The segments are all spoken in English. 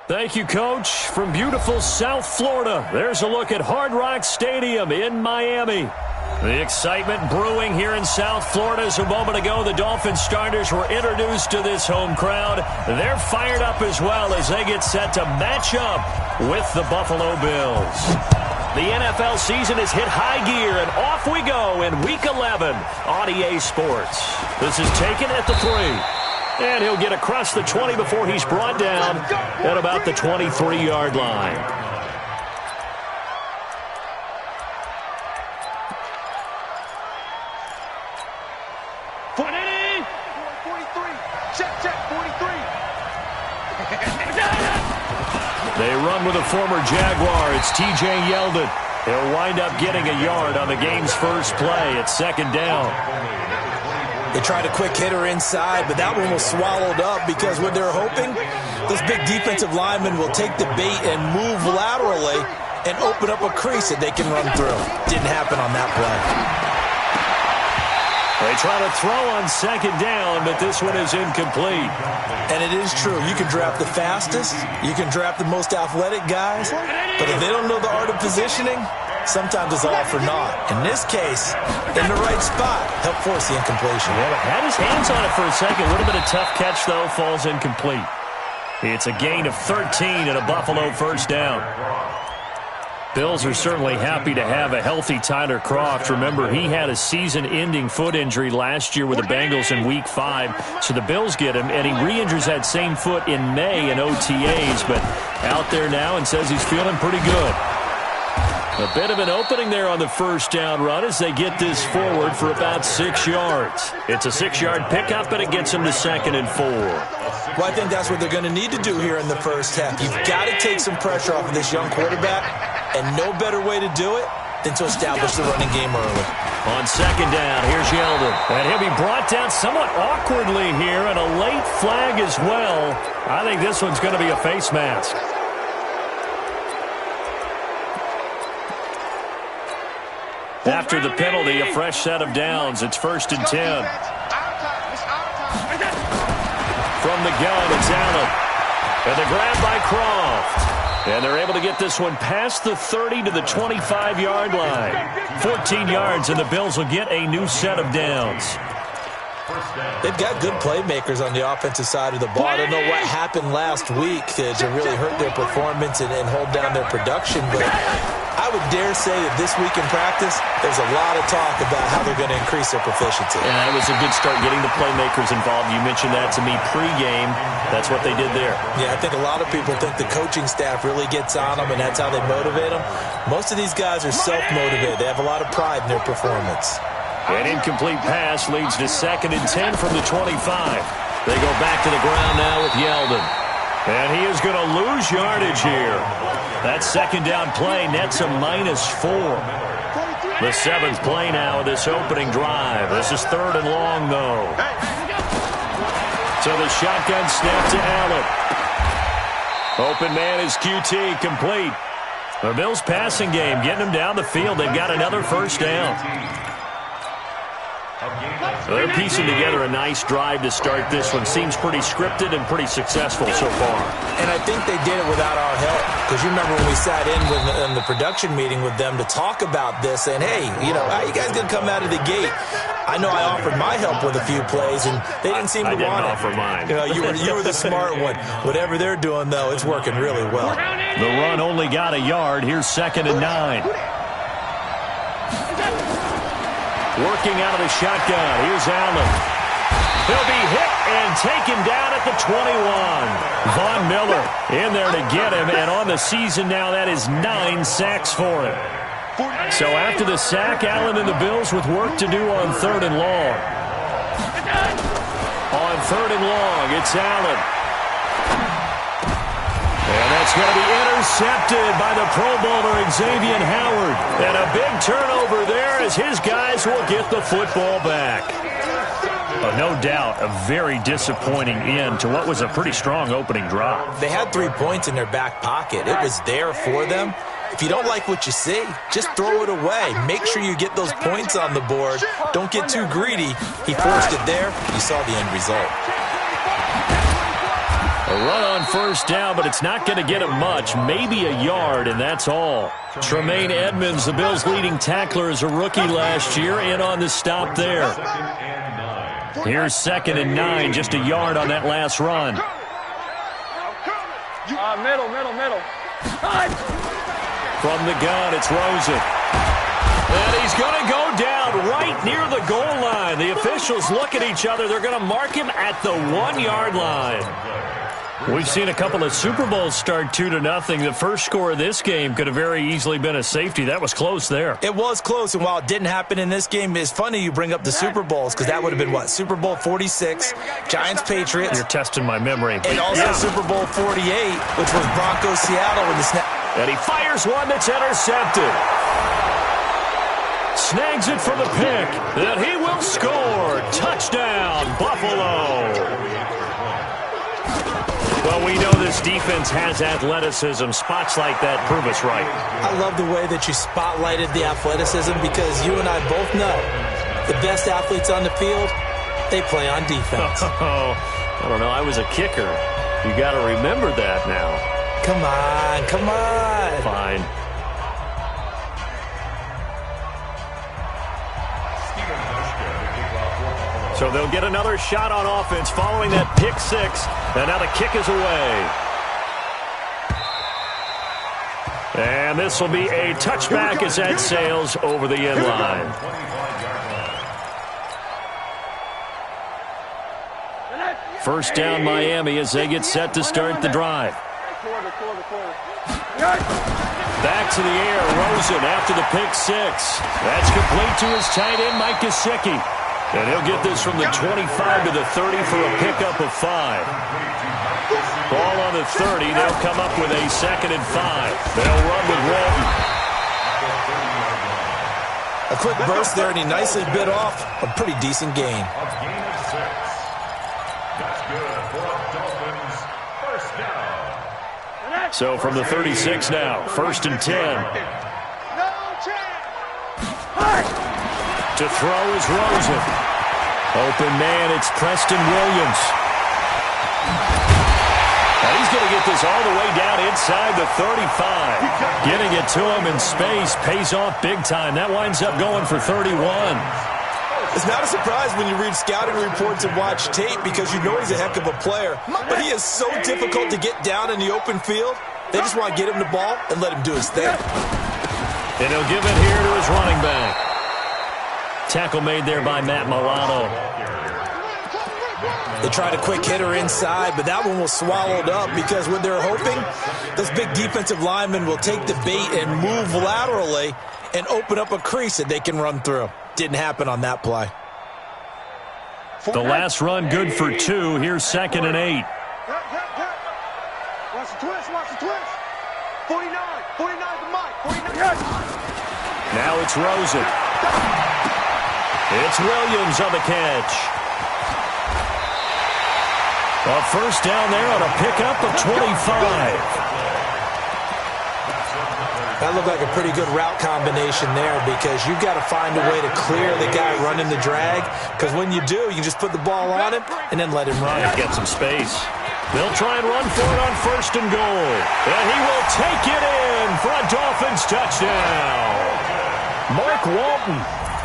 Thank you, Coach. From beautiful South Florida, there's a look at Hard Rock Stadium in Miami. The excitement brewing here in South Florida as a moment ago the Dolphins starters were introduced to this home crowd. They're fired up as well as they get set to match up with the Buffalo Bills. The NFL season has hit high gear, and off we go in Week 11 on EA Sports. This is taken at the 3. And he'll get across the 20 before he's brought down at about the 23-yard line. They run with a former Jaguar. It's T.J. Yeldon. He'll wind up getting a yard on the game's first play at second down. They tried a quick hitter inside, but that one was swallowed up because what they're hoping, this big defensive lineman will take the bait and move laterally and open up a crease that they can run through. Didn't happen on that play. They try to throw on second down, but this one is incomplete. And it is true. You can draft the fastest. You can draft the most athletic guys. But if they don't know the art of positioning, sometimes it's all for naught. In this case, in the right spot, help force the incompletion. Yeah, had his hands on it for a second. A little bit of tough catch, though. Falls incomplete. It's a gain of 13 and a Buffalo first down. Bills are certainly happy to have a healthy Tyler Kroft. Remember, he had a season-ending foot injury last year with the Bengals in Week 5. So the Bills get him, and he re-injures that same foot in May in OTAs. But out there now and says he's feeling pretty good. A bit of an opening there on the first down run as they get this forward for about 6 yards. It's a 6-yard pickup, and it gets them to 2nd and 4. Well, I think that's what they're going to need to do here in the first half. You've got to take some pressure off of this young quarterback, and no better way to do it than to establish the running game early. On second down, here's Yeldon. And he'll be brought down somewhat awkwardly here, and a late flag as well. I think this one's going to be a face mask. After the penalty, a fresh set of downs. It's 1st and 10. From the gun, it's Allen. And the grab by Kroft. And they're able to get this one past the 30 to the 25-yard line. 14 yards, and the Bills will get a new set of downs. They've got good playmakers on the offensive side of the ball. I don't know what happened last week to really hurt their performance and hold down their production, but I would dare say that this week in practice, there's a lot of talk about how they're going to increase their proficiency. And that was a good start getting the playmakers involved. You mentioned that to me pregame. That's what they did there. Yeah, I think a lot of people think the coaching staff really gets on them, and that's how they motivate them. Most of these guys are self-motivated. They have a lot of pride in their performance. An incomplete pass leads to 2nd and 10 from the 25. They go back to the ground now with Yeldon. And he is going to lose yardage here. That second down play nets a -4. The 7th play now of this opening drive. This is 3rd and long, though. So the shotgun snap to Allen. Open man is QT, complete. The Bills passing game, getting them down the field. They've got another first down. They're piecing together a nice drive to start this one. Seems pretty scripted and pretty successful so far. And I think they did it without our help. Because you remember when we sat in the production meeting with them to talk about this, and hey, how you guys going to come out of the gate? I know I offered my help with a few plays, and they didn't seem to want it. I didn't offer mine. You were the smart one. Whatever they're doing, though, it's working really well. The run only got a yard. Here's 2nd and 9. Working out of the shotgun. Here's Allen. He'll be hit and taken down at the 21. Von Miller in there to get him. And on the season now, that is 9 sacks for him. So after the sack, Allen and the Bills with work to do on 3rd and long. On 3rd and long, it's Allen. And that's going to be intercepted by the Pro Bowler Xavier Howard. And a big turnover there as his guys will get the football back. No doubt a very disappointing end to what was a pretty strong opening drive. They had 3 points in their back pocket. It was there for them. If you don't like what you see, just throw it away. Make sure you get those points on the board. Don't get too greedy. He forced it there. You saw the end result. run on first down, but it's not going to get him much. Maybe a yard, and that's all. Tremaine Edmonds, the Bills' leading tackler as a rookie last year, in on the stop there. Here's 2nd and 9, just a yard on that last run. Middle. From the gun, it's Rosen. And he's going to go down right near the goal line. The officials look at each other. They're going to mark him at the 1-yard line. We've seen a couple of Super Bowls start 2-0. The first score of this game could have very easily been a safety. That was close there. It was close, and while it didn't happen in this game, it's funny you bring up the Super Bowls, because that would have been, what, Super Bowl 46, Giants-Patriots. You're testing my memory. And also Super Bowl 48, which was Broncos-Seattle in the snap. And he fires one that's intercepted. Snags it for the pick. And he will score. Touchdown, Buffalo. Well, we know this defense has athleticism. Spots like that prove us right. I love the way that you spotlighted the athleticism, because you and I both know the best athletes on the field, they play on defense. Oh, I don't know. I was a kicker. You got to remember that now. Come on. Fine. So they'll get another shot on offense following that pick six. And now the kick is away. And this will be a touchback as that sails over the end line. First down Miami as they get set to start the drive. Back to the air, Rosen after the pick six. That's complete to his tight end, Mike Gesicki. And he'll get this from the 25 to the 30 for a pickup of 5. Ball on the 30. They'll come up with a 2nd and 5. They'll run with Walton. A quick burst there, and he nicely bit off a pretty decent gain. So from the 36 now, 1st and 10. To throw is Rosen. Open man, it's Preston Williams. And he's going to get this all the way down inside the 35. Getting it to him in space pays off big time. That winds up going for 31. It's not a surprise when you read scouting reports and watch tape, because you know he's a heck of a player. But he is so difficult to get down in the open field. They just want to get him the ball and let him do his thing. And he'll give it here to his running back. Tackle made there by Matt Milano. They tried a quick hitter inside, but that one was swallowed up, because what they're hoping, those big defensive linemen will take the bait and move laterally and open up a crease that they can run through. Didn't happen on that play. The last run good for 2. Here's 2nd and 8. Watch the twist. 49 to Mike. 49. Now it's Rosen. It's Williams on the catch. A first down there on a pickup of 25. That looked like a pretty good route combination there, because you've got to find a way to clear the guy running the drag, because when you do, you just put the ball on him and then let him run. Get some space. They'll try and run for it on 1st and goal. And he will take it in for a Dolphins touchdown. Mark Walton,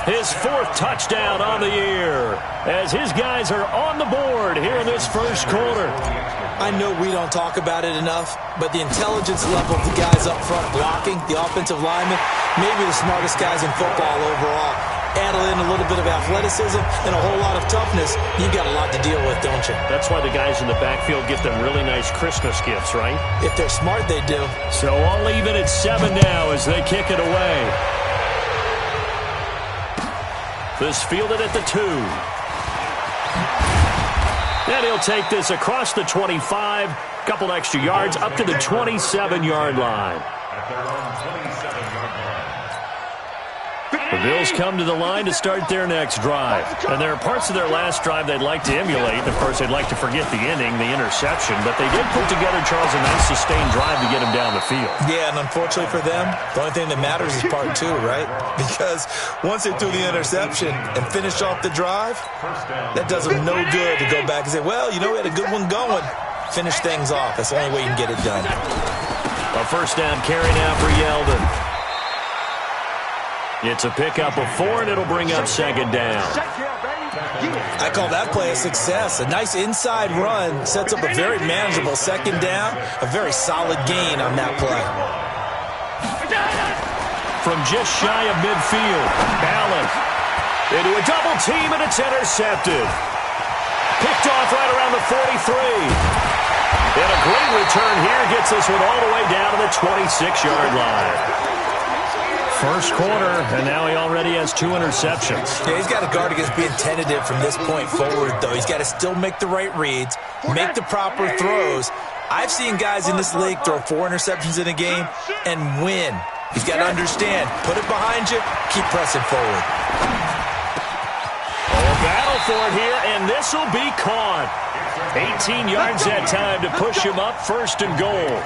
his 4th touchdown on the year, as his guys are on the board here in this first quarter. I know we don't talk about it enough, but the intelligence level of the guys up front blocking, the offensive linemen, maybe the smartest guys in football overall. Add in a little bit of athleticism and a whole lot of toughness, you've got a lot to deal with, don't you? That's why the guys in the backfield get them really nice Christmas gifts, right? If they're smart, they do. So I'll leave it at 7 now as they kick it away. This fielded at the 2. And he'll take this across the 25, couple extra yards up to the 27-yard line. The Bills come to the line to start their next drive. And there are parts of their last drive they'd like to emulate. Of course, they'd like to forget the inning, the interception. But they did put together, Charles, a nice sustained drive to get him down the field. Yeah, and unfortunately for them, the only thing that matters is part 2, right? Because once they threw the interception and finished off the drive, that does them no good to go back and say, well, you know, we had a good one going. Finish things off. That's the only way you can get it done. A first down carry now for Yeldon. It's a pickup of 4, and it'll bring up second down. I call that play a success. A nice inside run sets up a very manageable second down. A very solid gain on that play. From just shy of midfield, Allen into a double team, and it's intercepted. Picked off right around the 43. And a great return here gets this one all the way down to the 26-yard line. First quarter, and now he already has 2 interceptions. Yeah, he's got to guard against being tentative from this point forward, though. He's got to still make the right reads, make the proper throws. I've seen guys in this league throw 4 interceptions in a game and win. He's got to understand, put it behind you, keep pressing forward. Oh, battle for it here, and this will be caught. 18 yards that time to push him up, first and goal.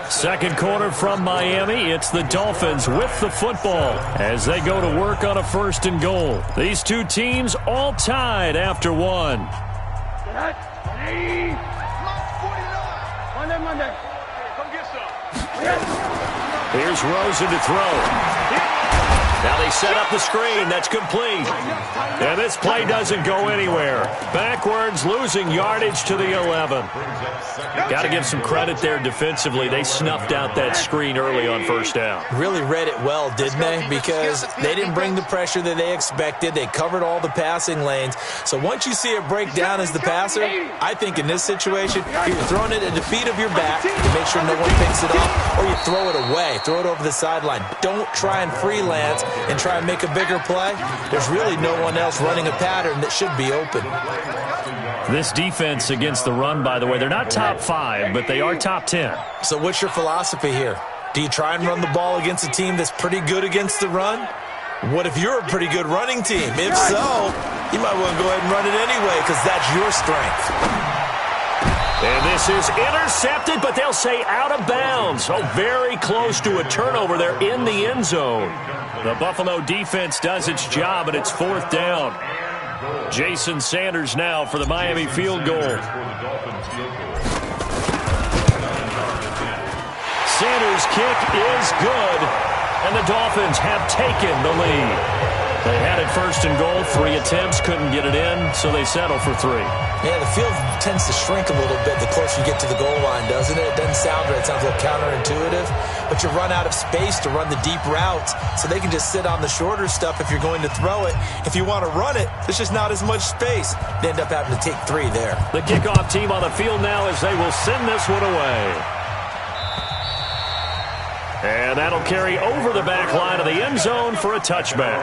Second quarter from Miami. It's the Dolphins with the football as they go to work on a first and goal. These two teams all tied after 1. Here's Rosen to throw. Now they set up the screen. That's complete. And this play doesn't go anywhere. Backwards, losing yardage to the 11. Got to give some credit there defensively. They snuffed out that screen early on first down. Really read it well, didn't they? Because they didn't bring the pressure that they expected. They covered all the passing lanes. So once you see it break down as the passer, I think in this situation, you're throwing it at the feet of your back to make sure no one picks it up, or you throw it away. Throw it over the sideline. Don't try and freelance and try and make a bigger play. There's really no one else running a pattern that should be open. This defense against the run, by the way, they're not top 5, but they are top 10. So what's your philosophy here? Do you try and run the ball against a team that's pretty good against the run? What if you're a pretty good running team? If so, you might want to go ahead and run it anyway because that's your strength. And this is intercepted, but they'll say out of bounds. Oh, very close to a turnover there in the end zone. The Buffalo defense does its job, and it's fourth down. Jason Sanders now for the Miami field goal. Sanders' kick is good, and the Dolphins have taken the lead. They had it first and goal, 3 attempts, couldn't get it in, so they settle for 3. Yeah, the field tends to shrink a little bit the closer you get to the goal line, doesn't it? It doesn't sound right. It sounds a little counterintuitive. But you run out of space to run the deep routes, so they can just sit on the shorter stuff if you're going to throw it. If you want to run it, there's just not as much space. They end up having to take 3 there. The kickoff team on the field now as they will send this one away. And that'll carry over the back line of the end zone for a touchback.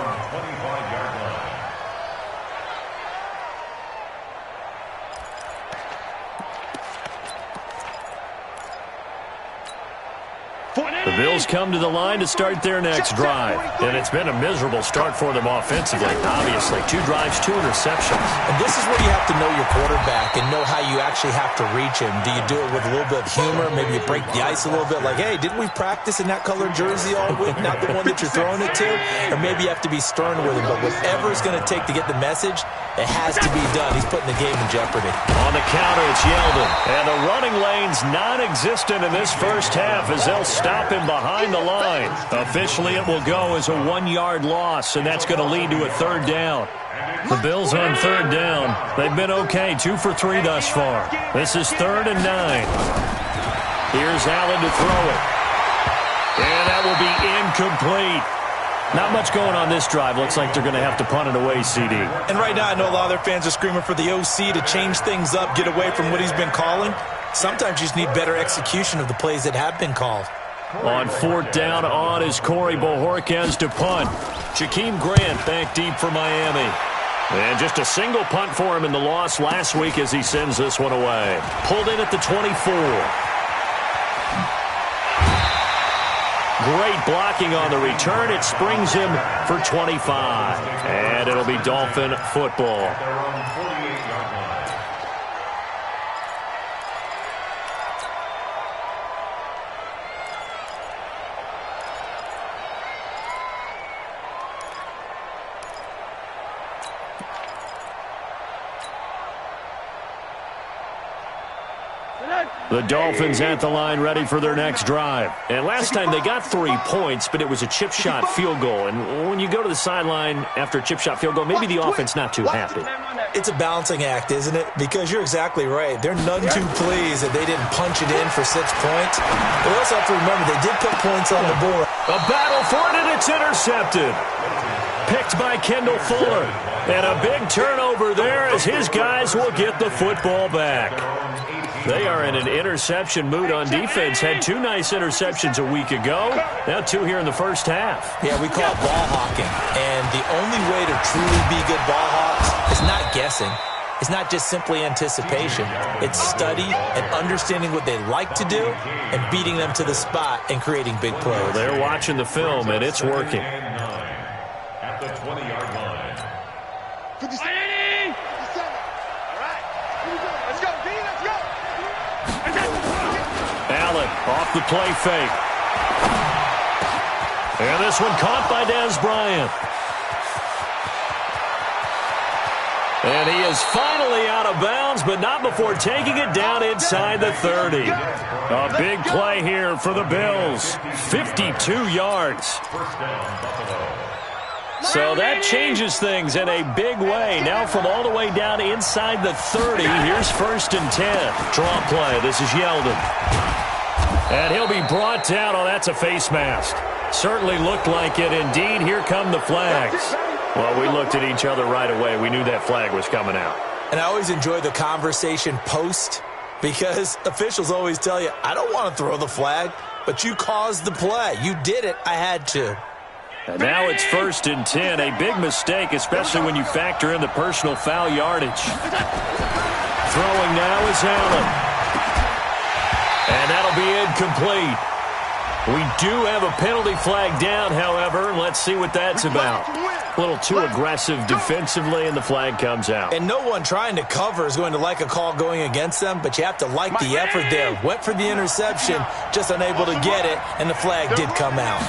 The Bills come to the line to start their next drive. And it's been a miserable start for them offensively. Obviously, 2 drives, 2 interceptions. And this is where you have to know your quarterback and know how you actually have to reach him. Do you do it with a little bit of humor? Maybe you break the ice a little bit like, hey, didn't we practice in that colored jersey all week, not the one that you're throwing it to? Or maybe you have to be stern with him. But whatever it's going to take to get the message, it has to be done. He's putting the game in jeopardy. On the counter, it's Yeldon. And the running lane's non-existent in this first half as they'll stop him behind the line. Officially, it will go as a 1-yard loss, and that's going to lead to a third down. The Bills on third down. They've been okay, 2 for 3 thus far. This is 3rd and 9. Here's Allen to throw it. And that will be incomplete. Not much going on this drive. Looks like they're going to have to punt it away, CD. And right now, I know a lot of their fans are screaming for the OC to change things up, get away from what he's been calling. Sometimes you just need better execution of the plays that have been called. On 4th down on is Corey Bojorquez to punt. Jakeem Grant back deep for Miami. And just a single punt for him in the loss last week as he sends this one away. Pulled in at the 24. Great blocking on the return. It springs him for 25. And it'll be Dolphin football. The Dolphins at the line ready for their next drive. And last time they got 3 points, but it was a chip shot field goal. And when you go to the sideline after a chip shot field goal, maybe the offense not too happy. It's a balancing act, isn't it? Because you're exactly right. They're none too pleased that they didn't punch it in for 6 points. But we also have to remember they did put points on the board. A battle for it, and it's intercepted. Picked by Kendall Fuller. And a big turnover there as his guys will get the football back. They are in an interception mood on defense. Had 2 nice interceptions a week ago. Now 2 here in the first half. Yeah, we call it ball hawking. And the only way to truly be good ball hawks is not guessing. It's not just simply anticipation. It's study and understanding what they like to do and beating them to the spot and creating big plays. Well, they're watching the film, and it's working. At the 20-yard line. 57. All right. Let's go, D. Let's go. Allen off the play fake. And this one caught by Dez Bryant. And he is finally out of bounds, but not before taking it down inside the 30. A big play here for the Bills. 52 yards. So that changes things in a big way. Now from all the way down inside the 30, here's 1st and 10. Draw play. This is Yeldon. And he'll be brought down. Oh, that's a face mask. Certainly looked like it. Indeed, here come the flags. Well, we looked at each other right away. We knew that flag was coming out. And I always enjoy the conversation post because officials always tell you, I don't want to throw the flag, but you caused the play. You did it. I had to. And now it's 1st and 10. A big mistake, especially when you factor in the personal foul yardage. Throwing now is Allen. And that'll be incomplete. We do have a penalty flag down, however. Let's see what that's about. A little too aggressive defensively, and the flag comes out. And no one trying to cover is going to like a call going against them, but you have to like the effort there. Went for the interception, just unable to get it, and the flag did come out.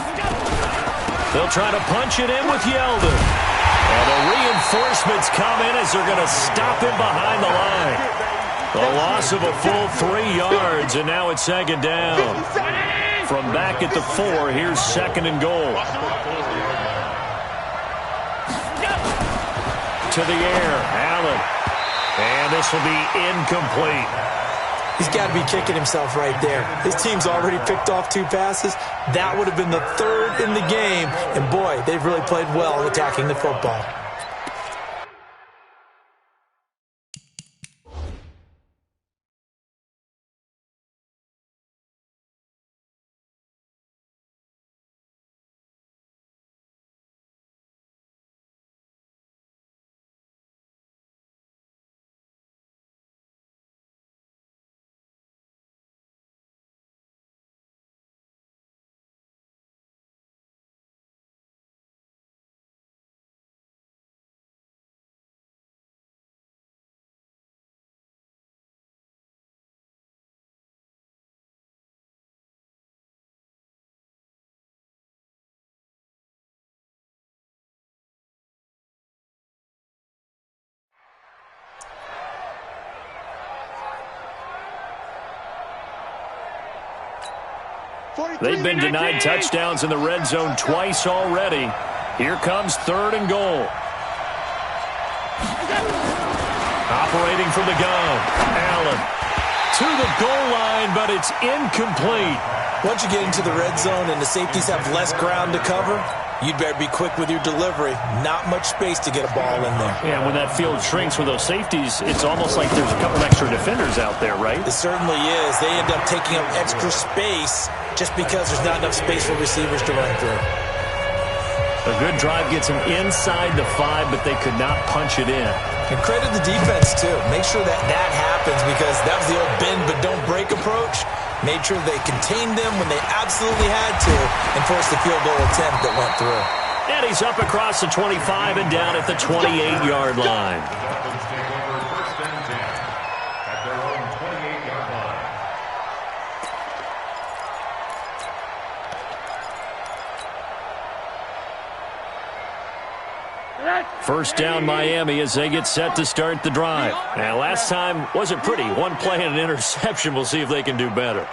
They'll try to punch it in with Yeldon. And the reinforcements come in as they're going to stop him behind the line. A loss of a full 3 yards, and now it's 2nd down. From back at the 4, here's 2nd and goal. To the air, Allen. And this will be incomplete. He's got to be kicking himself right there. His team's already picked off 2 passes. That would have been the 3rd in the game. And, boy, they've really played well attacking the football. They've been denied touchdowns in the red zone twice already. Here comes 3rd and goal. Operating from the gun. Allen to the goal line, but it's incomplete. Once you get into the red zone and the safeties have less ground to cover, you'd better be quick with your delivery. Not much space to get a ball in there. Yeah, when that field shrinks with those safeties, it's almost like there's a couple of extra defenders out there, right? It certainly is. They end up taking up extra space just because there's not enough space for receivers to run through. A good drive gets them inside the 5, but they could not punch it in. And credit the defense, too. Make sure that happens because that was the old bend but don't break approach. Made sure they contained them when they absolutely had to and forced the field goal attempt that went through. And he's up across the 25 and down at the 28-yard line. First down Miami as they get set to start the drive. And last time wasn't pretty. One play and an interception. We'll see if they can do better.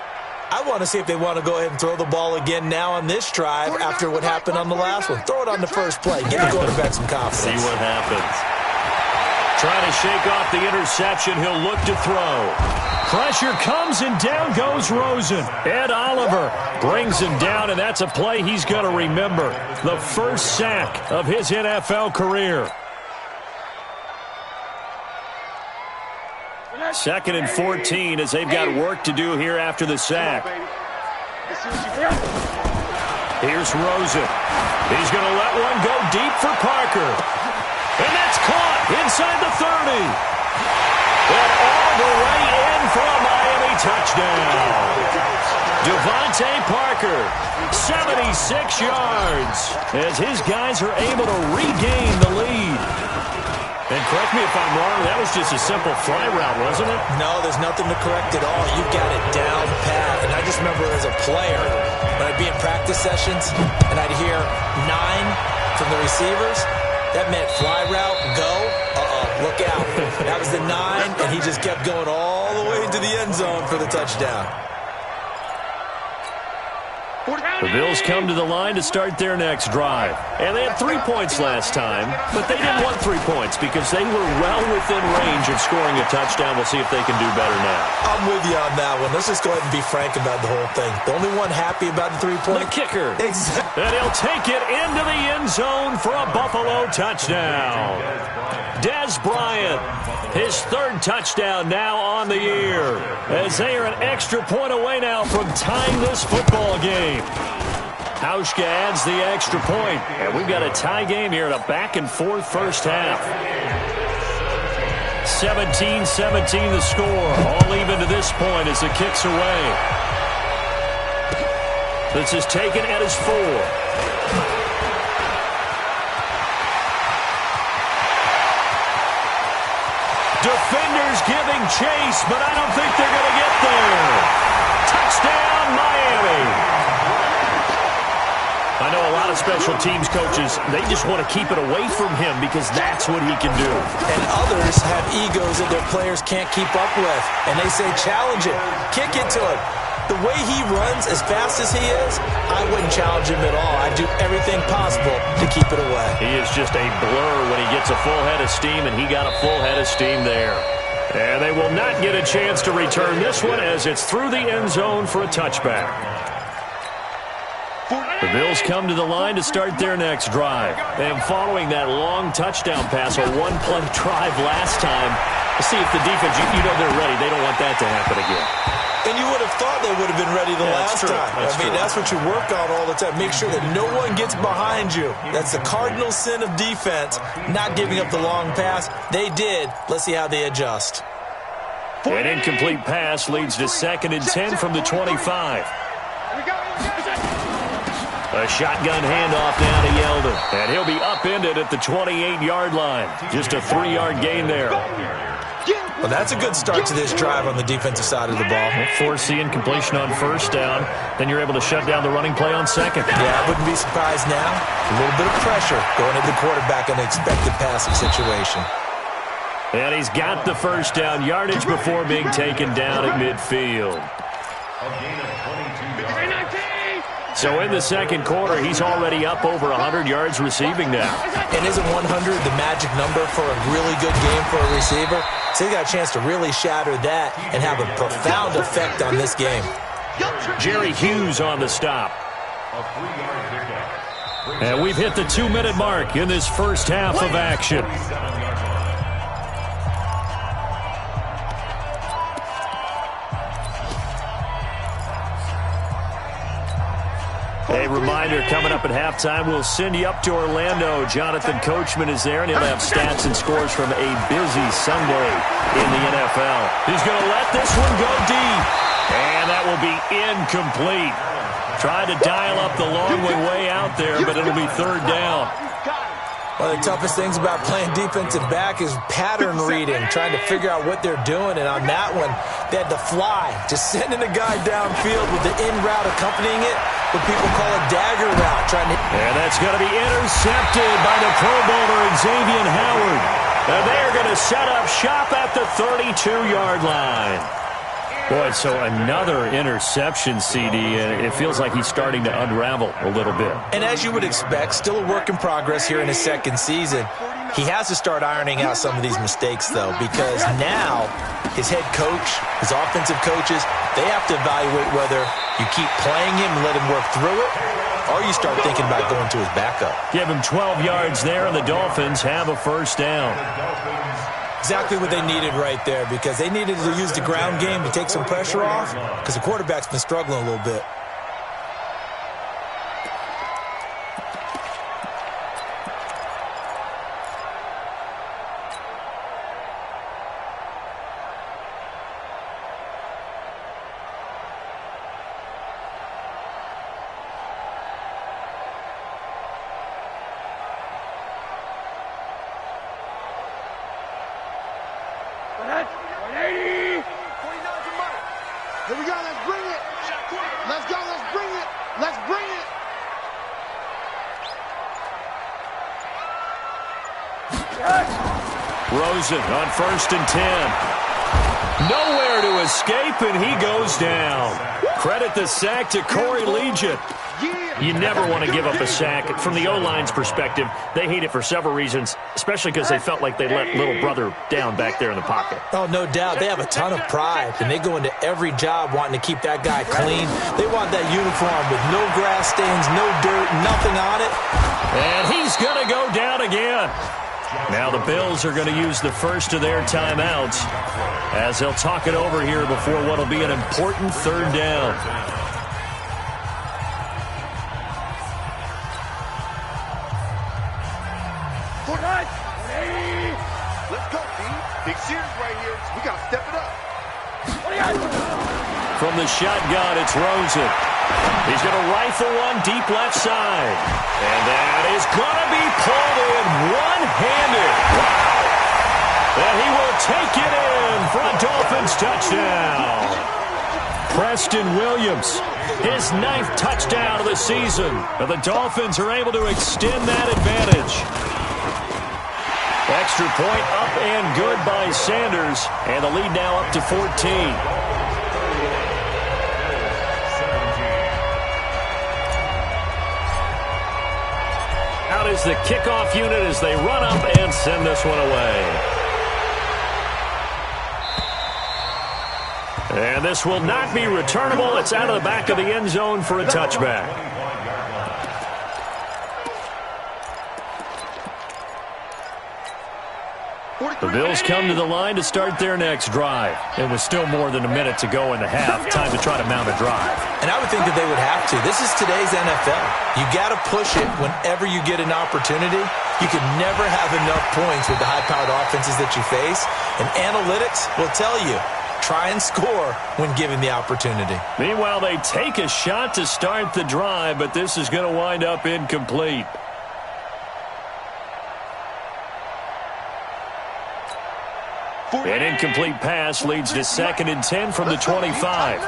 I want to see if they want to go ahead and throw the ball again now on this drive after what happened on the last one. Throw it on the first play. Give the quarterback some confidence. See what happens. Trying to shake off the interception. He'll look to throw. Pressure comes and down goes Rosen. Ed Oliver brings him down, and that's a play he's going to remember. The first sack of his NFL career. 2nd and 14 as they've got work to do here after the sack. Here's Rosen. He's going to let one go deep for Parker. And that's caught inside the 30. And all the way in for a Miami touchdown. Devontae Parker, 76 yards, as his guys are able to regain the lead. And correct me if I'm wrong, that was just a simple fly route, wasn't it? No, there's nothing to correct at all. You got it down pat. And I just remember as a player, when I'd be in practice sessions, and I'd hear 9 from the receivers, that meant fly route, go, look out. That was the 9, and he just kept going all the way into the end zone for the touchdown. The Bills come to the line to start their next drive. And they had 3 points last time, but they didn't want 3 points because they were well within range of scoring a touchdown. We'll see if they can do better now. I'm with you on that one. Let's just go ahead and be frank about the whole thing. The only one happy about the 3-point? The kicker. Exactly. And he'll take it into the end zone for a Buffalo touchdown. Dez Bryant, his 3rd touchdown now on the year, as they are an extra point away now from tying this football game. Hauschka adds the extra point, and we've got a tie game here in a back-and-forth first half. 17-17 the score, all even to this point as the kick's away. This is taken at his 4. Defenders giving chase, but I don't think they're going to get there. Touchdown, Miami. I know a lot of special teams coaches, they just want to keep it away from him because that's what he can do. And others have egos that their players can't keep up with. And they say, challenge it. Kick it to him. The way he runs as fast as he is, I wouldn't challenge him at all. I'd do everything possible to keep it away. He is just a blur when he gets a full head of steam, and he got a full head of steam there. And they will not get a chance to return this one as it's through the end zone for a touchback. The Bills come to the line to start their next drive. And following that long touchdown pass, a one-play drive last time, let's see if the defense, you know they're ready. They don't want that to happen again. And you would have thought they would have been ready the last time. That's what you work on all the time. Make sure that no one gets behind you. That's the cardinal sin of defense, not giving up the long pass. They did. Let's see how they adjust. An incomplete pass leads to 2nd and 10 from the 25. A shotgun handoff down to Yeldon. And he'll be upended at the 28-yard line. Just a 3-yard gain there. Well, that's a good start to this drive on the defensive side of the ball. Force the incompletion on first down. Then you're able to shut down the running play on 2nd. Yeah, I wouldn't be surprised now. A little bit of pressure going into the quarterback in an expected passing situation. And he's got the first down yardage before being taken down at midfield. So in the second quarter, he's already up over 100 yards receiving now. And isn't 100 the magic number for a really good game for a receiver? So he got a chance to really shatter that and have a profound effect on this game. Jerry Hughes on the stop. And we've hit the 2-minute mark in this first half of action. A reminder, coming up at halftime, we'll send you up to Orlando. Jonathan Coachman is there, and he'll have stats and scores from a busy Sunday in the NFL. He's going to let this one go deep, and that will be incomplete. Tried to dial up the long way out there, but it'll be 3rd down. One of the toughest things about playing defensive back is pattern reading, trying to figure out what they're doing. And on that one, they had to fly, just sending a guy downfield with the in route accompanying it. what people call a dagger route. And that's going to be intercepted by the Pro Bowler Xavier Howard. And they're going to set up shop at the 32-yard line. Boy, so another interception, CD, and it feels like he's starting to unravel a little bit. And as you would expect, still a work in progress here in his second season. He has to start ironing out some of these mistakes, though, because now his head coach, his offensive coaches, they have to evaluate whether you keep playing him and let him work through it, or you start thinking about going to his backup. Give him 12 yards there, and the Dolphins have a first down. Exactly what they needed right there, because they needed to use the ground game to take some pressure off, because the quarterback's been struggling a little bit. Here we go, let's bring it. Let's go, let's bring it. Let's bring it. Rosen on 1st and 10. Nowhere to escape, and he goes down. Credit the sack to Corey Legion. You never want to give up a sack. From the O-line's perspective, they hate it for several reasons, especially because they felt like they let little brother down back there in the pocket. Oh, no doubt. They have a ton of pride, and they go into every job wanting to keep that guy clean. They want that uniform with no grass stains, no dirt, nothing on it. And he's going to go down again. Now the Bills are going to use the first of their timeouts as they'll talk it over here before what will be an important third down. Let's go, team. Big series right here. We got to step it up. From the shotgun, it's Rosen. He's going to rifle one deep left side. And that is going to be pulled in one-handed. Wow. And he will take it in for a Dolphins touchdown. Preston Williams, his 9th touchdown of the season. And the Dolphins are able to extend that advantage. Extra point up and good by Sanders. And the lead now up to 14. Out is the kickoff unit as they run up and send this one away. And this will not be returnable. It's out of the back of the end zone for a touchback. The Bills come to the line to start their next drive. It was still more than a minute to go in the half. Time to try to mount a drive. And I would think that they would have to. This is today's NFL. You got to push it whenever you get an opportunity. You can never have enough points with the high-powered offenses that you face. And analytics will tell you, try and score when given the opportunity. Meanwhile, they take a shot to start the drive, but this is going to wind up incomplete. An incomplete pass leads to 2nd and 10 from the 25.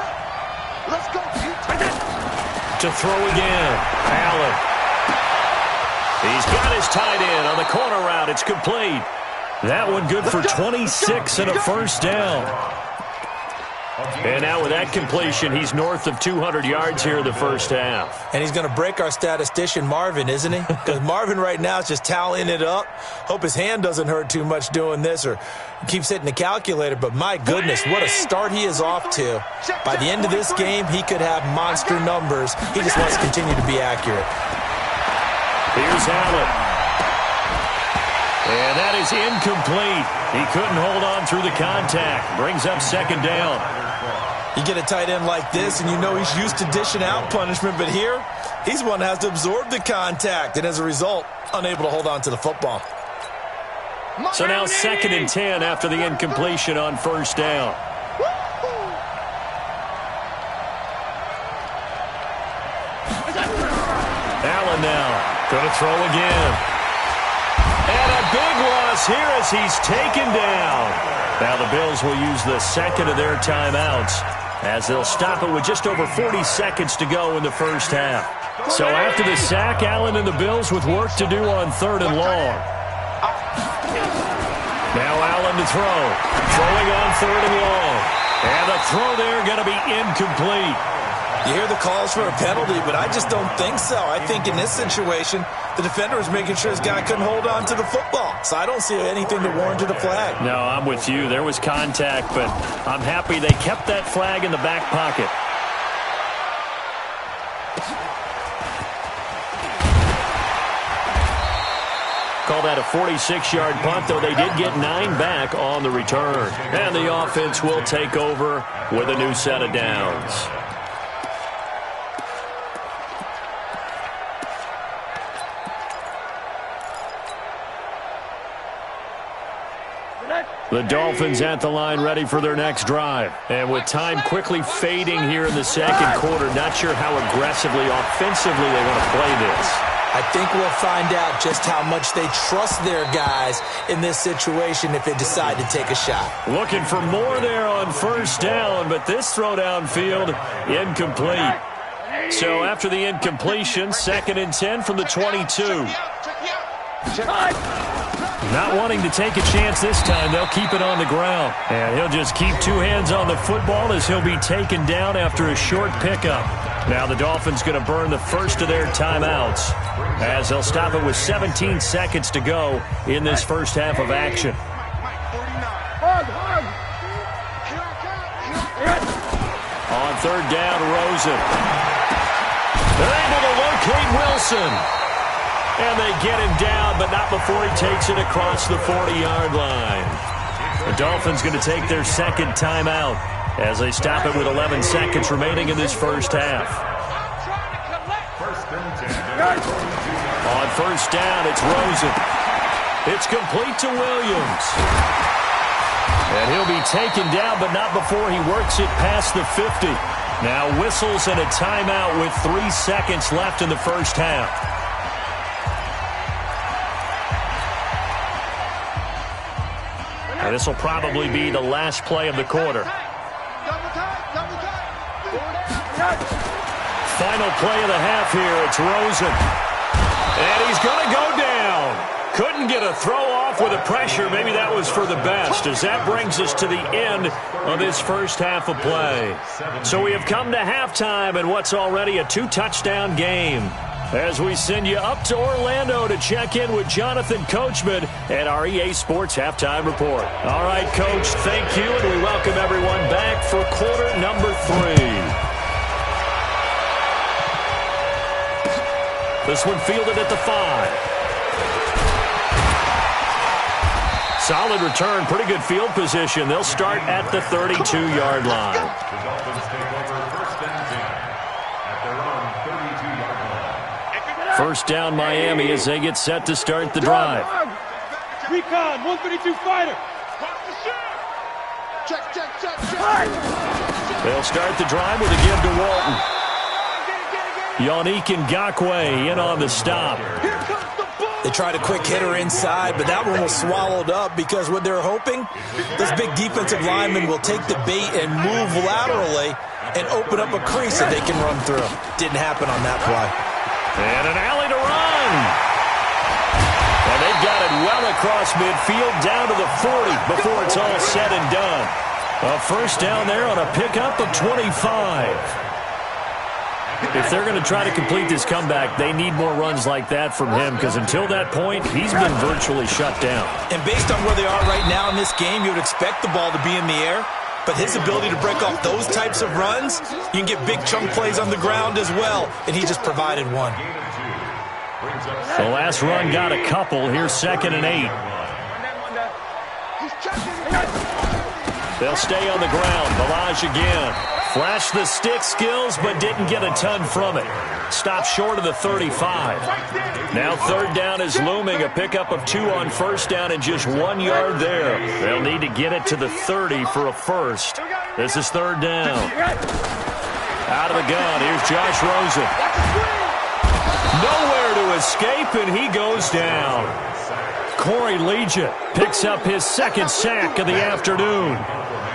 Let's go. To throw again. Allen. He's got his tight end on the corner route. It's complete. That one good for 26 and a first down. And now with that completion, he's north of 200 yards here in the first half. And he's going to break our statistician Marvin, isn't he? Because Marvin right now is just tallying it up. Hope his hand doesn't hurt too much doing this or keeps hitting the calculator. But my goodness, what a start he is off to. By the end of this game, he could have monster numbers. He just wants to continue to be accurate. Here's Allen. And that is incomplete. He couldn't hold on through the contact. Brings up 2nd down. You get a tight end like this, and you know he's used to dishing out punishment. But here, he's one that has to absorb the contact. And as a result, unable to hold on to the football. So now 2nd and 10 after the incompletion on first down. Allen now going to throw again. And a big loss here as he's taken down. Now the Bills will use the 2nd of their timeouts as they'll stop it with just over 40 seconds to go in the first half. So after the sack, Allen and the Bills with work to do on 3rd and long. Now Allen to throw. Throwing on 3rd and long. And the throw there going to be incomplete. You hear the calls for a penalty, but I just don't think so. I think in this situation, the defender was making sure his guy couldn't hold on to the football. So I don't see anything that warranted a flag. No, I'm with you. There was contact, but I'm happy they kept that flag in the back pocket. Call that a 46-yard punt, though they did get 9 back on the return. And the offense will take over with a new set of downs. The Dolphins at the line ready for their next drive. And with time quickly fading here in the second quarter, not sure how aggressively, offensively they want to play this. I think we'll find out just how much they trust their guys in this situation if they decide to take a shot. Looking for more there on 1st down, but this throw downfield incomplete. So after the incompletion, 2nd and 10 from the 22. Not wanting to take a chance this time, they'll keep it on the ground. And he'll just keep 2 hands on the football as he'll be taken down after a short pickup. Now the Dolphins going to burn the first of their timeouts as they'll stop it with 17 seconds to go in this first half of action. On 3rd down, Rosen. They're able to locate Wilson. And they get him down, but not before he takes it across the 40-yard line. The Dolphins going to take their 2nd timeout as they stop it with 11 seconds remaining in this first half. On 1st down, it's Rosen. It's complete to Williams. And he'll be taken down, but not before he works it past the 50. Now whistles and a timeout with 3 seconds left in the first half. And this will probably be the last play of the quarter. Final play of the half here. It's Rosen. And he's going to go down. Couldn't get a throw off with the pressure. Maybe that was for the best, as that brings us to the end of this first half of play. So we have come to halftime in what's already a 2-touchdown game, as we send you up to Orlando to check in with Jonathan Coachman at our EA Sports Halftime Report. All right, Coach, thank you, and we welcome everyone back for quarter number 3. This one fielded at the 5. Solid return, pretty good field position. They'll start at the 32-yard line. First down, Miami, as they get set to start the drive. Recon, 132 fighter. They'll start the drive with a give to Walton. Yannick Ngakoue in on the stop. They tried a quick hitter inside, but that one was swallowed up because what they're hoping, this big defensive lineman will take the bait and move laterally and open up a crease that they can run through. Didn't happen on that play. And an alley to run. And they've got it well across midfield down to the 40 before it's all said and done. A first down there on a pickup of 25. If they're going to try to complete this comeback, they need more runs like that from him, because until that point, he's been virtually shut down. And based on where they are right now in this game, you would expect the ball to be in the air. But his ability to break off those types of runs, you can get big chunk plays on the ground as well, and he just provided one. The last run got a couple. Here's 2nd and 8. They'll stay on the ground. Balaj again. Flashed the stick skills, but didn't get a ton from it. Stopped short of the 35. Now 3rd down is looming. A pickup of 2 on first down and just 1 yard there. They'll need to get it to the 30 for a first. This is 3rd down. Out of the gun. Here's Josh Rosen. Nowhere to escape, and he goes down. Corey Liuget picks up his 2nd sack of the afternoon.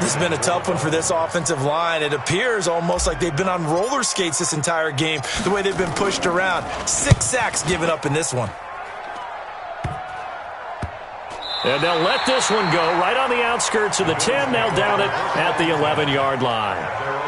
This has been a tough one for this offensive line. It appears almost like they've been on roller skates this entire game, the way they've been pushed around. 6 sacks given up in this one. And they'll let this one go right on the outskirts of the 10. They'll down it at the 11-yard line.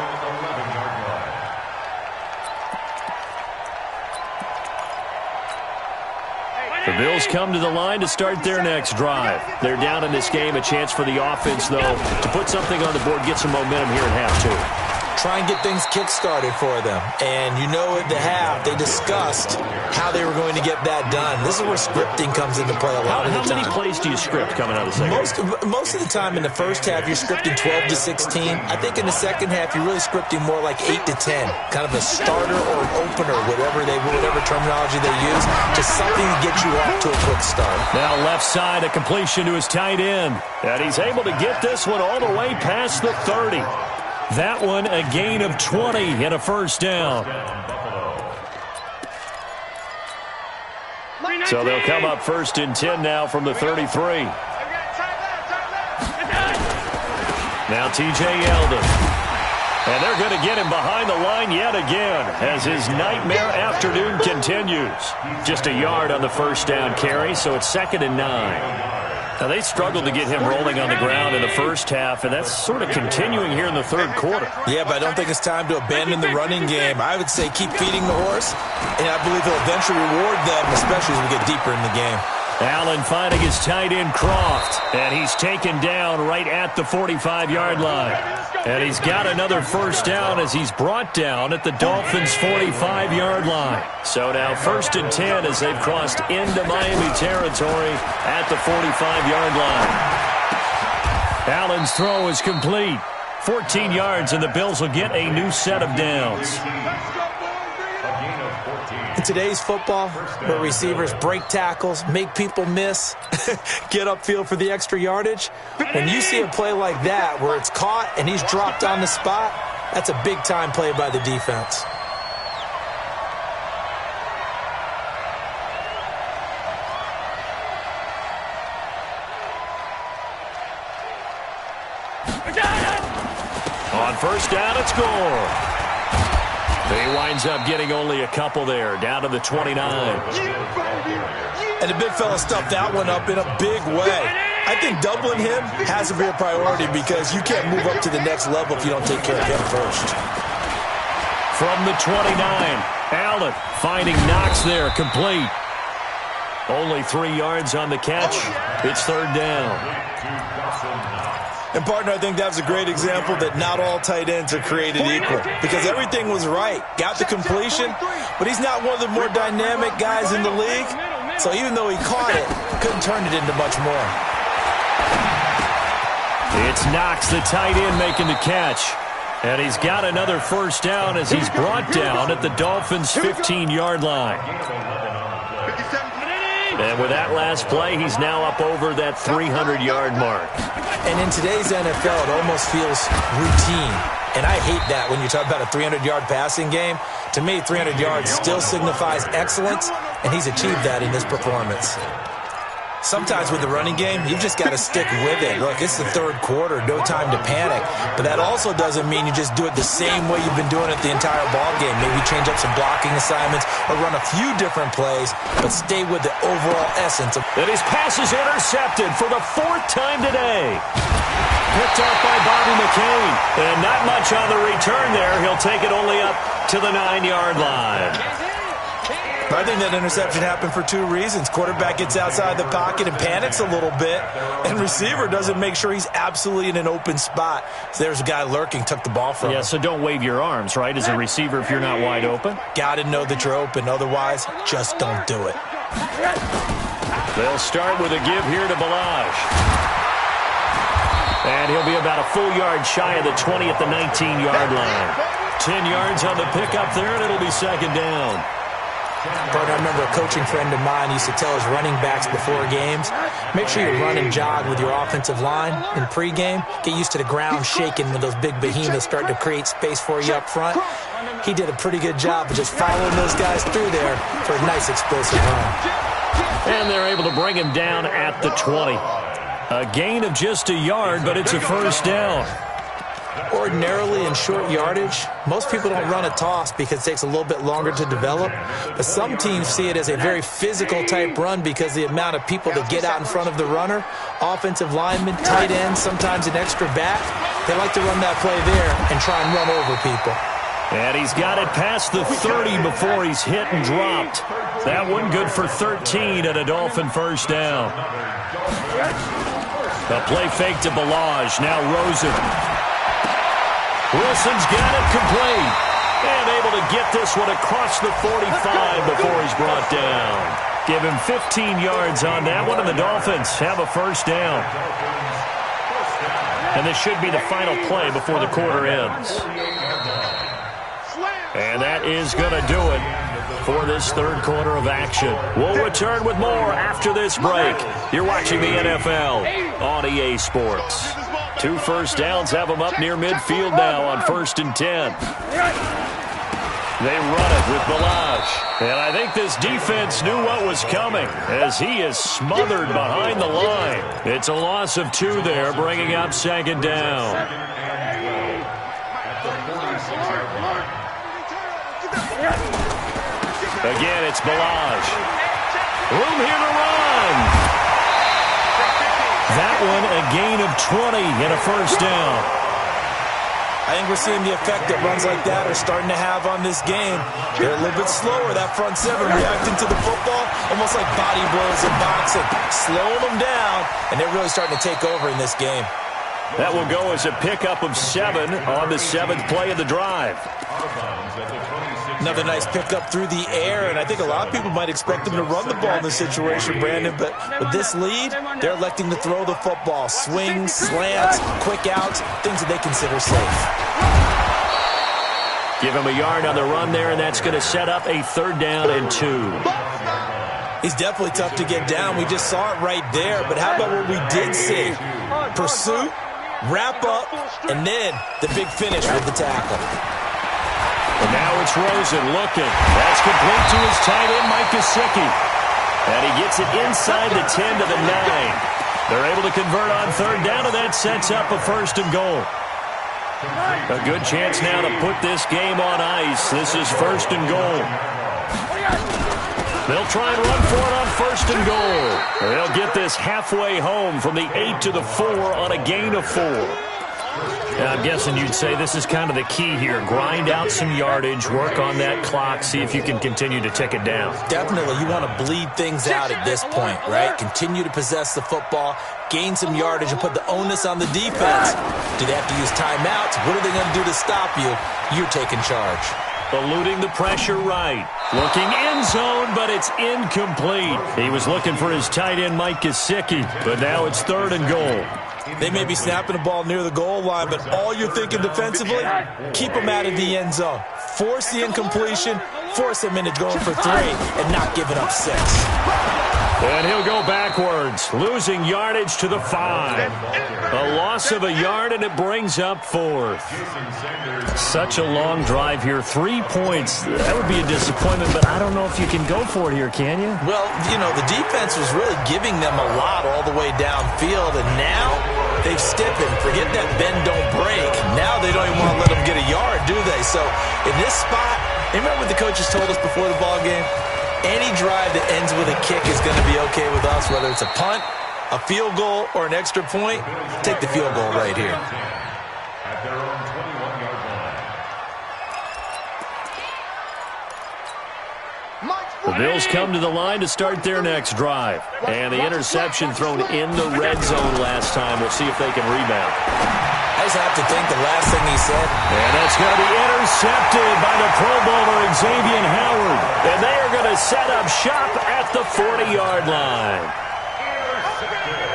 The Bills come to the line to start their next drive. They're down in this game. A chance for the offense, though, to put something on the board, get some momentum here at half two. Try and get things kick-started for them. And you know at the half, they discussed how they were going to get that done. This is where scripting comes into play a lot of the time. How many plays do you script coming out of the second? Most of the time in the first half, you're scripting 12 to 16. I think in the second half, you're really scripting more like 8 to 10. Kind of a starter or an opener, whatever terminology they use, just something to get you off to a quick start. Now left side, a completion to his tight end. And he's able to get this one all the way past the 30. That one a gain of 20 and a first down. So they'll come up 1st and 10 now from the 33. Now T.J. Yeldon. And they're going to get him behind the line yet again as his nightmare afternoon continues. Just a yard on the first down carry, so it's 2nd and 9. Now, they struggled to get him rolling on the ground in the first half, and that's sort of continuing here in the third quarter. Yeah, but I don't think it's time to abandon the running game. I would say keep feeding the horse, and I believe he'll eventually reward them, especially as we get deeper in the game. Allen finding his tight end Croft, and he's taken down right at the 45-yard line. And he's got another first down as he's brought down at the Dolphins' 45-yard line. So now 1st and 10 as they've crossed into Miami territory at the 45-yard line. Allen's throw is complete. 14 yards, and the Bills will get a new set of downs. In today's football, where receivers break tackles, make people miss, get upfield for the extra yardage, when you see a play like that where it's caught and he's dropped on the spot, that's a big-time play by the defense. On first down, it's Gore. He winds up getting only a couple there, down to the 29. And the big fella stuffed that one up in a big way. I think doubling him has to be a priority because you can't move up to the next level if you don't take care of him first. From the 29, Allen finding Knox there, complete. Only 3 yards on the catch. It's 3rd down. And, partner, I think that's a great example that not all tight ends are created equal because everything was right. Got the completion, but he's not one of the more dynamic guys in the league. So even though he caught it, couldn't turn it into much more. It's Knox, the tight end, making the catch. And he's got another first down as he's brought down at the Dolphins' 15-yard line. And with that last play, he's now up over that 300-yard mark. And in today's NFL, it almost feels routine. And I hate that when you talk about a 300-yard passing game. To me, 300 yards still signifies excellence, and he's achieved that in this performance. Sometimes with the running game, you've just got to stick with it. Look, it's the third quarter, no time to panic. But that also doesn't mean you just do it the same way you've been doing it the entire ball game. Maybe change up some blocking assignments or run a few different plays, but stay with the overall essence. And his pass is intercepted for the 4th time today. Picked up by Bobby McCain. And not much on the return there. He'll take it only up to the 9-yard line. I think that interception happened for 2 reasons. Quarterback gets outside the pocket and panics a little bit, and receiver doesn't make sure he's absolutely in an open spot. So there's a guy lurking, took the ball from him. Yeah, so don't wave your arms, right, as a receiver if you're not wide open. Got to know that you're open. Otherwise, just don't do it. They'll start with a give here to Balaj. And he'll be about a full yard shy of the 20 at the 19-yard line. 10 yards on the pickup there, and it'll be 2nd down. But I remember a coaching friend of mine used to tell his running backs before games, make sure you run and jog with your offensive line in pregame. Get used to the ground shaking when those big behemoths start to create space for you up front. He did a pretty good job of just following those guys through there for a nice explosive run. And they're able to bring him down at the 20. A gain of just a yard, but it's a first down. Ordinarily in short yardage, most people don't run a toss because it takes a little bit longer to develop. But some teams see it as a very physical type run because the amount of people that get out in front of the runner, offensive linemen, tight ends, sometimes an extra back, they like to run that play there and try and run over people. And he's got it past the 30 before he's hit and dropped. That one good for 13 at a Dolphin first down. A play fake to Ballage. Now Rosen. Wilson's got it complete. And able to get this one across the 45 before he's brought down. Give him 15 yards on that one, and the Dolphins have a first down. And this should be the final play before the quarter ends. And that is going to do it for this third quarter of action. We'll return with more after this break. You're watching the NFL on EA Sports. 2 first downs have them up near midfield now on 1st and 10. They run it with Ballage. And I think this defense knew what was coming as he is smothered behind the line. It's a loss of 2 there, bringing up 2nd down. Again, it's Ballage. Room here to run. That one a gain of 20 and a first down. I think we're seeing the effect that runs like that are starting to have on this game. They're a little bit slower, that front 7, reacting to the football, almost like body blows in boxing, slowing them down, and they're really starting to take over in this game. That will go as a pickup of 7 on the 7th play of the drive. Another nice pickup through the air, and I think a lot of people might expect them to run the ball in this situation, Brandon, but with this lead, they're electing to throw the football. Swings, slants, quick outs, things that they consider safe. Give him a yard on the run there, and that's going to set up a 3rd down and 2. He's definitely tough to get down. We just saw it right there, but how about what we did see? Pursuit, wrap up, and then the big finish with the tackle. And now it's Rosen looking. That's complete to his tight end, Mike Gesicki. And he gets it inside the 10 to the 9. They're able to convert on 3rd down, and that sets up a 1st and goal. A good chance now to put this game on ice. This is 1st and goal. They'll try and run for it on 1st and goal. They'll get this halfway home from the 8 to the 4 on a gain of 4. I'm guessing you'd say this is kind of the key here. Grind out some yardage, work on that clock, see if you can continue to tick it down. Definitely. You want to bleed things out at this point, right? Continue to possess the football, gain some yardage, and put the onus on the defense. Do they have to use timeouts? What are they going to do to stop you? You're taking charge. Eluding the pressure right. Looking end zone, but it's incomplete. He was looking for his tight end, Mike Gesicki, but now it's 3rd and goal. They may be snapping the ball near the goal line, but all you're thinking defensively, keep them out of the end zone. Force the incompletion, force them into going for 3, and not giving up 6. And he'll go backwards, losing yardage to the 5. A loss of a yard, and it brings up 4th. Such a long drive here. 3 points. That would be a disappointment, but I don't know if you can go for it here, can you? Well, you know, the defense was really giving them a lot all the way downfield, and now they've stiffened. Forget that bend, don't break. Now they don't even want to let them get a yard, do they? So in this spot, remember what the coaches told us before the ball game? Any drive that ends with a kick is going to be okay with us, whether it's a punt, a field goal, or an extra point. Take the field goal right here. The Bills come to the line to start their next drive. And the interception thrown in the red zone last time. We'll see if they can rebound. I just have to think the last thing he said. And that's going to be intercepted by the Pro Bowler Xavier Howard. And they are going to set up shop at the 40-yard line.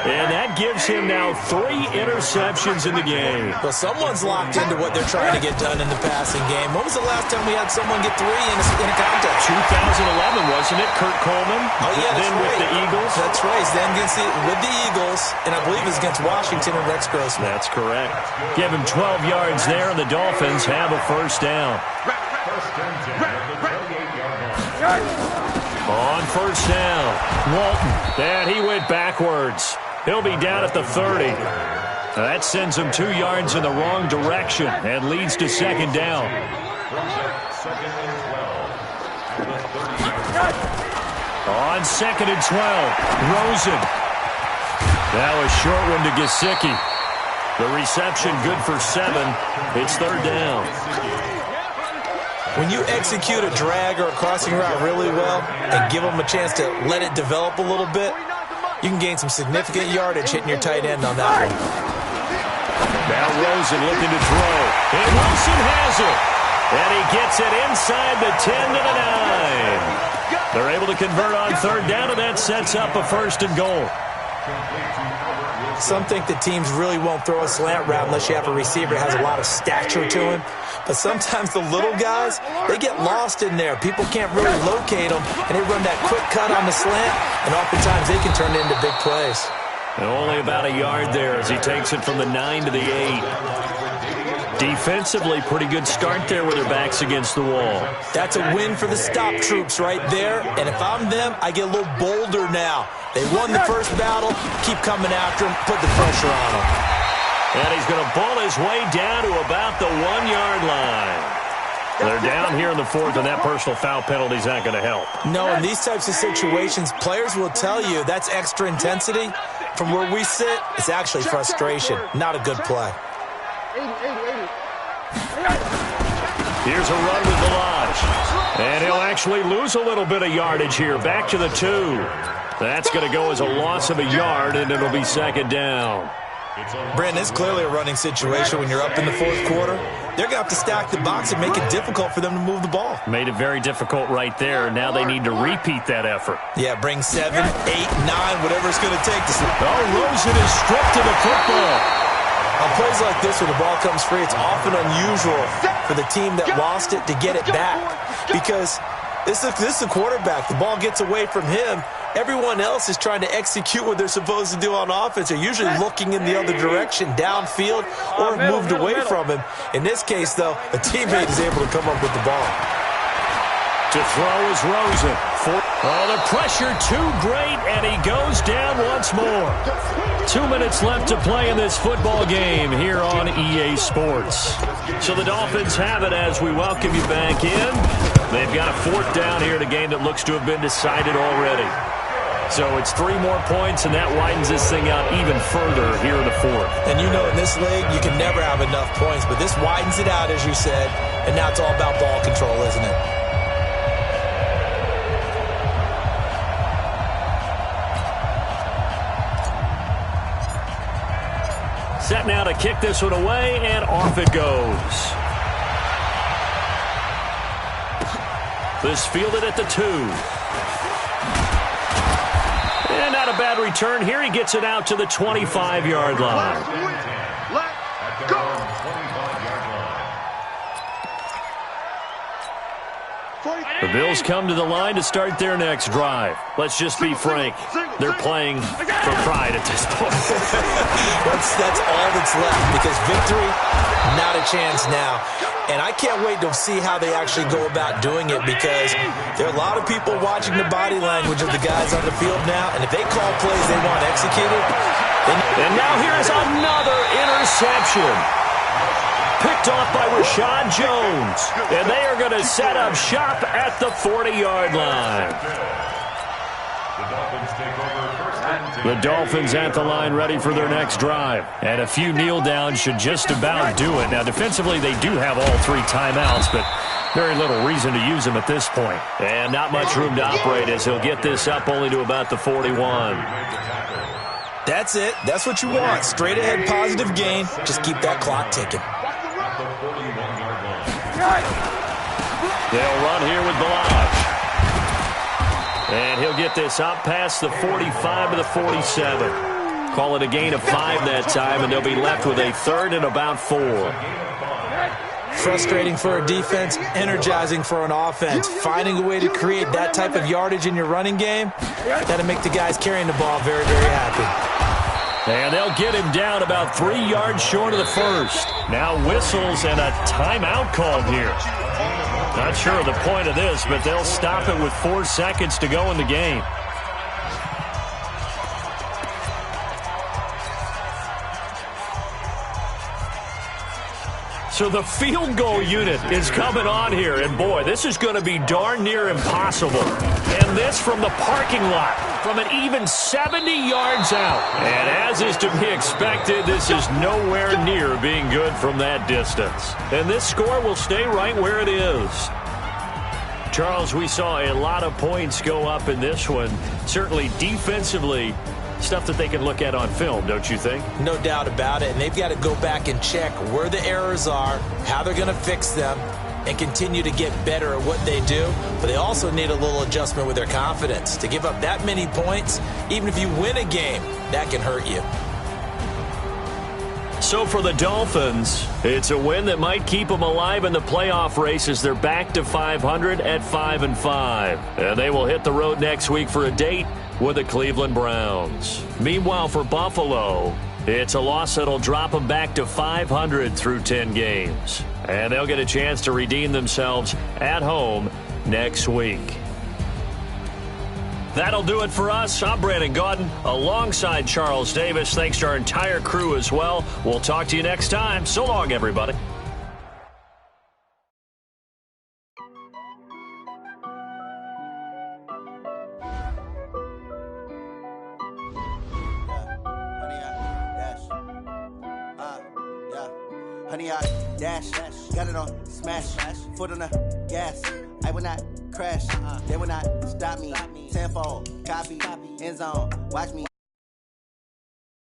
And that gives him now 3 interceptions in the game. Well, someone's locked into what they're trying to get done in the passing game. When was the last time we had someone get 3 in a contest? 2011, wasn't it? Kurt Coleman. Oh, yeah, that's then right. With the Eagles. That's right. Then with the Eagles, and I believe it was against Washington and Rex Grossman. That's correct. Give him 12 yards there, and the Dolphins have a first down. On first down, Walton. And he went backwards. He'll be down at the 30. That sends him 2 yards in the wrong direction and leads to second down. On second and 12, Rosen. Now a short one to Gesicki. The reception good for 7. It's third down. When you execute a drag or a crossing route really well and give them a chance to let it develop a little bit, you can gain some significant yardage hitting your tight end on that one. Now Rosen looking to throw. And Wilson has it. And he gets it inside the 10 to the 9. They're able to convert on third down, and that sets up a first and goal. Some think that teams really won't throw a slant route unless you have a receiver that has a lot of stature to him. But sometimes the little guys, they get lost in there. People can't really locate them, and they run that quick cut on the slant, and oftentimes they can turn it into big plays. And only about a yard there as he takes it from the 9 to the 8. Defensively, pretty good start there with their backs against the wall. That's a win for the stop troops right there. And if I'm them, I get a little bolder now. They won the first battle. Keep coming after them. Put the pressure on them. And he's going to ball his way down to about the 1-yard line. They're down here in the 4th, and that personal foul penalty is not going to help. No, in these types of situations, players will tell you that's extra intensity. From where we sit, it's actually frustration. Not a good play. Here's a run with Balaj. And he'll actually lose a little bit of yardage here. Back to the 2. That's going to go as a loss of a yard, and it'll be second down. Brandon, it's clearly a running situation when you're up in the 4th quarter. They're going to have to stack the box and make it difficult for them to move the ball. Made it very difficult right there. Now they need to repeat that effort. Yeah, bring 7, 8, 9, whatever it's going to take. Oh, Rosen is stripped of the football. On plays like this where the ball comes free, it's often unusual for the team that lost it to get it back. Because this is the quarterback. The ball gets away from him. Everyone else is trying to execute what they're supposed to do on offense. They're usually looking in the other direction, downfield, or have moved away from him. In this case, though, a teammate is able to come up with the ball. To throw is Rosen. Oh, the pressure too great, and he goes down once more. 2 minutes left to play in this football game here on EA Sports. So the Dolphins have it as we welcome you back in. They've got a 4th down here in a game that looks to have been decided already. So it's 3 more points, and that widens this thing out even further here in the 4th. And you know in this league, you can never have enough points, but this widens it out, as you said, and now it's all about ball control, isn't it? Set now to kick this one away, and off it goes. This fielded at the 2. And not a bad return here. He gets it out to the 25-yard line. Let's go. The Bills come to the line to start their next drive. Let's just be frank. They're playing for pride at this point. That's all that's left, because victory, not a chance now. And I can't wait to see how they actually go about doing it, because there are a lot of people watching the body language of the guys on the field now, and if they call plays they want executed. And now here's another interception. Picked off by Rashad Jones. And they are going to set up shop at the 40-yard line. The Dolphins at the line, ready for their next drive. And a few kneel downs should just about do it. Now, defensively, they do have all 3 timeouts, but very little reason to use them at this point. And not much room to operate as he'll get this up only to about the 41. That's it. That's what you want. Straight ahead positive gain. Just keep that clock ticking. They'll run here with Balaj. And he'll get this up past the 45 to the 47. Call it a gain of 5 that time, and they'll be left with a 3rd and about 4. Frustrating for a defense, energizing for an offense. Finding a way to create that type of yardage in your running game, that'll make the guys carrying the ball very, very happy. And they'll get him down about 3 yards short of the first. Now whistles and a timeout called here. Not sure of the point of this, but they'll stop it with 4 seconds to go in the game. So the field goal unit is coming on here, and boy, this is going to be darn near impossible. And this from the parking lot, from an even 70 yards out. And as is to be expected, this is nowhere near being good from that distance. And this score will stay right where it is. Charles, we saw a lot of points go up in this one. Certainly defensively, stuff that they can look at on film, don't you think? No doubt about it. And they've got to go back and check where the errors are, how they're going to fix them, and continue to get better at what they do. But they also need a little adjustment with their confidence. To give up that many points, even if you win a game, that can hurt you. So for the Dolphins, it's a win that might keep them alive in the playoff race as they're back to 500 at 5-5. And they will hit the road next week for a date with the Cleveland Browns. Meanwhile, for Buffalo, it's a loss that'll drop them back to 500 through 10 games. And they'll get a chance to redeem themselves at home next week. That'll do it for us. I'm Brandon Gaudin alongside Charles Davis. Thanks to our entire crew as well. We'll talk to you next time. So long, everybody. Honey, I dash, got it on smash, foot on the gas. I will not crash, they will not stop me. Tenfold, copy, end zone, watch me